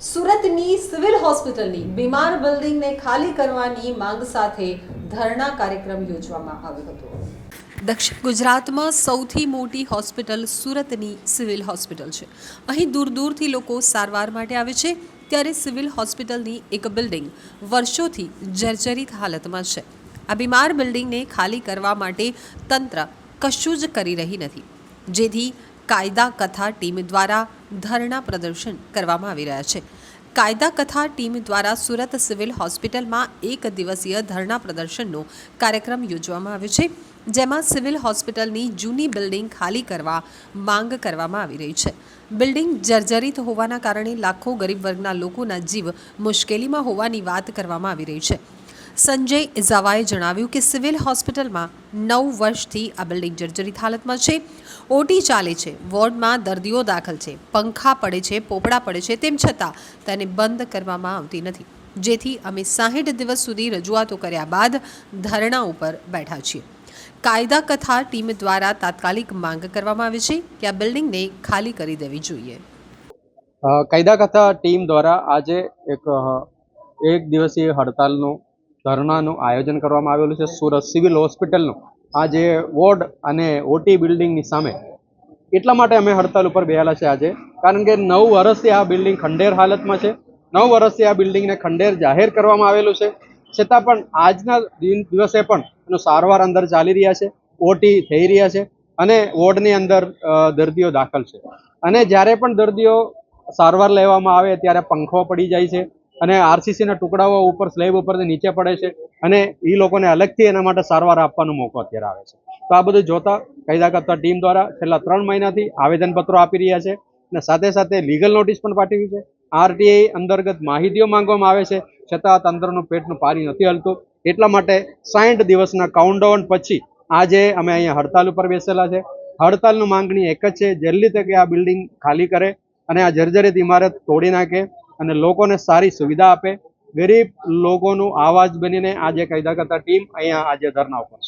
સુરતની સિવિલ હોસ્પિટલની બીમાર બિલ્ડિંગને ખાલી કરવાની માંગ સાથે ધરણા કાર્યક્રમ યોજવામાં આવ્યો હતો। દક્ષિણ ગુજરાતમાં સૌથી મોટી હોસ્પિટલ સુરતની સિવિલ હોસ્પિટલ છે। અહીં દૂર દૂરથી લોકો સારવાર માટે આવે છે, ત્યારે સિવિલ હોસ્પિટલની એક બિલ્ડિંગ વર્ષોથી જર્જરિત હાલતમાં છે। આ બીમાર બિલ્ડિંગને ખાલી કરવા માટે તંત્ર કશું જ કરી રહી નથી, જેથી કાયદા કથા ટીમ દ્વારા ધરણા પ્રદર્શન કરવામાં આવી રહ્યા છે। કાયદા કથા ટીમ દ્વારા સુરત સિવિલ હોસ્પિટલમાં એક દિવસીય ધરણા પ્રદર્શનનો કાર્યક્રમ યોજવામાં આવ્યો છે, જેમાં સિવિલ હોસ્પિટલની જૂની બિલ્ડિંગ ખાલી કરવા માંગ કરવામાં આવી રહી છે। બિલ્ડિંગ જર્જરિત હોવાના કારણે લાખો ગરીબ વર્ગના લોકોના જીવ મુશ્કેલીમાં હોવાની વાત કરવામાં આવી રહી છે। સંજય ઇઝાવાએ જણાવ્યું કે સિવિલ હોસ્પિટલમાં 9 વર્ષથી આ બિલ્ડિંગ જર્જરિત હાલતમાં છે। ઓટી ચાલે છે, વોર્ડમાં દર્દીઓ દાખલ છે, પંખા પડે છે, પોપડા પડે છે, તેમ છતાં તેને બંધ કરવામાં આવતી નથી, જેથી અમે 60 દિવસ સુધી રજૂઆતો કર્યા બાદ ધરણા ઉપર બેઠા છીએ। કાયદા કથા ટીમ દ્વારા તાત્કાલિક માંગ કરવામાં આવી છે કે આ બિલ્ડિંગને ખાલી કરી દેવી જોઈએ। કાયદા કથા ટીમ દ્વારા આજે એક દિવસીય હડતાલનું ધરણાનું આયોજન કરવામાં આવેલું છે। સુરત સિવિલ હોસ્પિટલનું આ જે વોર્ડ અને ઓટી બિલ્ડિંગની સામે એટલા માટે અમે હડતાલ ઉપર બેસેલા છે આજે, કારણ કે 9 વર્ષથી આ બિલ્ડિંગ ખંડેર હાલતમાં છે। 9 વર્ષથી આ બિલ્ડિંગને ખંડેર જાહેર કરવામાં આવેલું છે, છતાં પણ આજના દિવસે પણ એનો સારવાર અંદર ચાલી રહ્યા છે, ઓટી થઈ રહ્યા છે અને વોર્ડની અંદર દર્દીઓ દાખલ છે। અને જ્યારે પણ દર્દીઓ સારવાર લેવામાં આવે ત્યારે પંખો પડી જાય છે અને આરસીસીના ટુકડાઓ ઉપર સ્લેબ ઉપરથી નીચે પડે છે અને એ લોકોને અલગથી એના માટે સારવાર આપવાનો મોકો અત્યારે આવે છે। તો આ બધું જોતા કાયદા કથા ટીમ દ્વારા છેલ્લા 3 મહિનાથી આવેદનપત્રો આપી રહ્યા છે અને સાથે સાથે લીગલ નોટિસ પણ પાઠવી છે। આરટીઆઈ અંતર્ગત માહિતીઓ માંગવામાં આવે છે, છતાં તંત્રનું પેટનું પાણી નથી હલતું। એટલા માટે 60 દિવસના કાઉન્ટડાઉન પછી આજે અમે અહીંયા હડતાલ ઉપર બેસેલા છે। હડતાલની માંગણી એક જ છે, જલ્દી તકે આ બિલ્ડિંગ ખાલી કરે અને આ જર્જરિત ઇમારત તોડી નાખે અને લોકોને સારી સુવિધા આપે। ગરીબ લોકોનું આવાજ બનીને આજે કાયદા કથા ટીમ અહીંયા આજે ધરણા ઉપર છે।